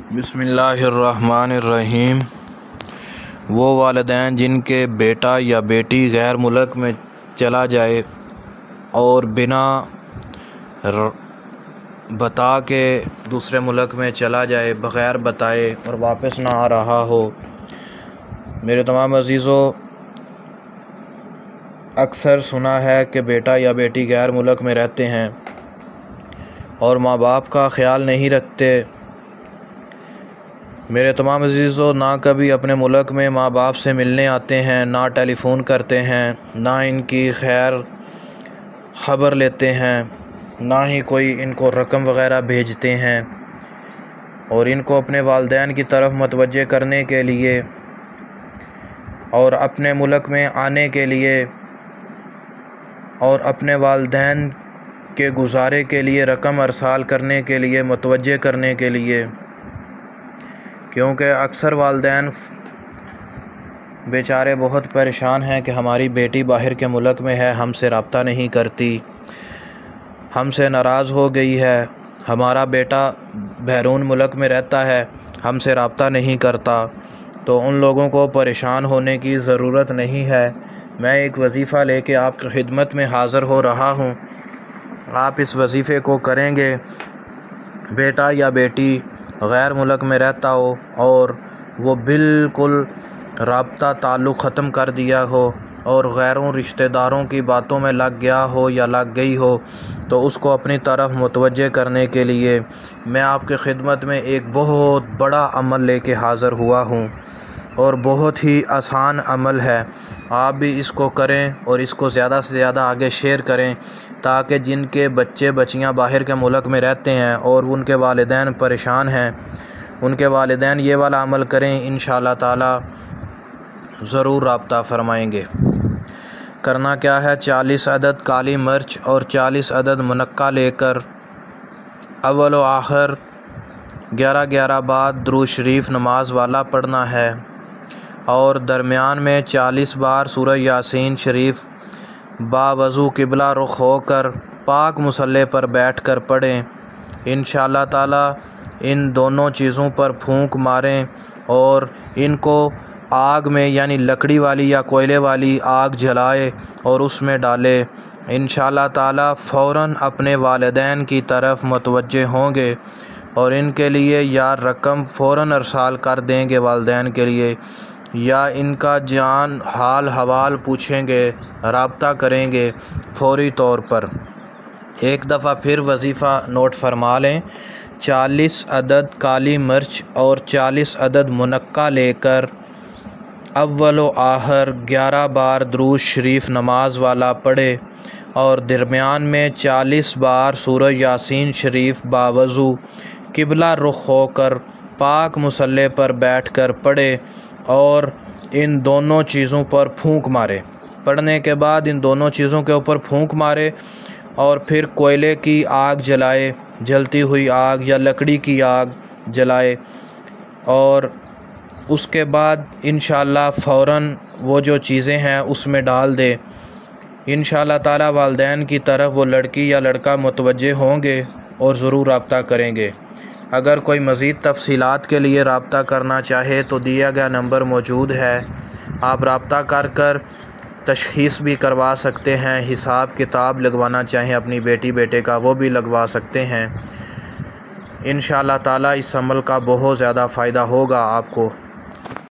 بسم اللہ الرحمن الرحیم۔ وہ والدین جن کے بیٹا یا بیٹی غیر ملک میں چلا جائے اور بنا بتا کے دوسرے ملک میں چلا جائے بغیر بتائے اور واپس نہ آ رہا ہو، میرے تمام عزیزوں، اکثر سنا ہے کہ بیٹا یا بیٹی غیر ملک میں رہتے ہیں اور ماں باپ کا خیال نہیں رکھتے۔ میرے تمام عزیزوں، نہ کبھی اپنے ملک میں ماں باپ سے ملنے آتے ہیں، نہ ٹیلی فون کرتے ہیں، نہ ان کی خیر خبر لیتے ہیں، نہ ہی کوئی ان کو رقم وغیرہ بھیجتے ہیں، اور ان کو اپنے والدین کی طرف متوجہ کرنے کے لیے اور اپنے ملک میں آنے کے لیے اور اپنے والدین کے گزارے کے لیے رقم ارسال کرنے کے لیے متوجہ کرنے کے لیے، کیونکہ اکثر والدین بیچارے بہت پریشان ہیں کہ ہماری بیٹی باہر کے ملک میں ہے، ہم سے رابطہ نہیں کرتی، ہم سے ناراض ہو گئی ہے، ہمارا بیٹا بیرون ملک میں رہتا ہے، ہم سے رابطہ نہیں کرتا۔ تو ان لوگوں کو پریشان ہونے کی ضرورت نہیں ہے۔ میں ایک وظیفہ لے کے آپ کی خدمت میں حاضر ہو رہا ہوں، آپ اس وظیفے کو کریں گے۔ بیٹا یا بیٹی غیر ملک میں رہتا ہو اور وہ بالکل رابطہ تعلق ختم کر دیا ہو اور غیروں رشتہ داروں کی باتوں میں لگ گیا ہو یا لگ گئی ہو، تو اس کو اپنی طرف متوجہ کرنے کے لیے میں آپ کی خدمت میں ایک بہت بڑا عمل لے کے حاضر ہوا ہوں، اور بہت ہی آسان عمل ہے۔ آپ بھی اس کو کریں اور اس کو زیادہ سے زیادہ آگے شیئر کریں، تاکہ جن کے بچے بچیاں باہر کے ملک میں رہتے ہیں اور ان کے والدین پریشان ہیں، ان کے والدین یہ والا عمل کریں، انشاءاللہ تعالی ضرور رابطہ فرمائیں گے۔ کرنا کیا ہے، 40 عدد کالی مرچ اور 40 عدد منقہ لے کر اول و آخر 11 بار درود شریف نماز والا پڑھنا ہے، اور درمیان میں 40 بار سورہ یاسین شریف باوضو قبلہ رخ ہو کر پاک مصلی پر بیٹھ کر پڑھیں۔ انشاءاللہ تعالی ان دونوں چیزوں پر پھونک ماریں اور ان کو آگ میں یعنی لکڑی والی یا کوئلے والی آگ جلائے اور اس میں ڈالے۔ انشاءاللہ تعالی فوراً اپنے والدین کی طرف متوجہ ہوں گے اور ان کے لیے یا رقم فوراً ارسال کر دیں گے والدین کے لیے، یا ان کا جان حال حوال پوچھیں گے، رابطہ کریں گے فوری طور پر۔ ایک دفعہ پھر وظیفہ نوٹ فرما لیں، 40 عدد کالی مرچ اور 40 عدد منقہ لے کر اول و آخر 11 بار درود شریف نماز والا پڑھے، اور درمیان میں 40 بار سورہ یاسین شریف باوضو قبلہ رخ ہو کر پاک مصلی پر بیٹھ کر پڑھے، اور ان دونوں چیزوں پر پھونک مارے۔ پڑھنے کے بعد ان دونوں چیزوں کے اوپر پھونک مارے اور پھر کوئلے کی آگ جلائے، جلتی ہوئی آگ یا لکڑی کی آگ جلائے، اور اس کے بعد انشاءاللہ فوراً وہ جو چیزیں ہیں اس میں ڈال دے۔ انشاءاللہ تعالی والدین کی طرف وہ لڑکی یا لڑکا متوجہ ہوں گے اور ضرور رابطہ کریں گے۔ اگر کوئی مزید تفصیلات کے لیے رابطہ کرنا چاہے تو دیا گیا نمبر موجود ہے، آپ رابطہ کر کر تشخیص بھی کروا سکتے ہیں، حساب کتاب لگوانا چاہیں اپنی بیٹی بیٹے کا وہ بھی لگوا سکتے ہیں۔ انشاءاللہ تعالی اس عمل کا بہت زیادہ فائدہ ہوگا آپ کو۔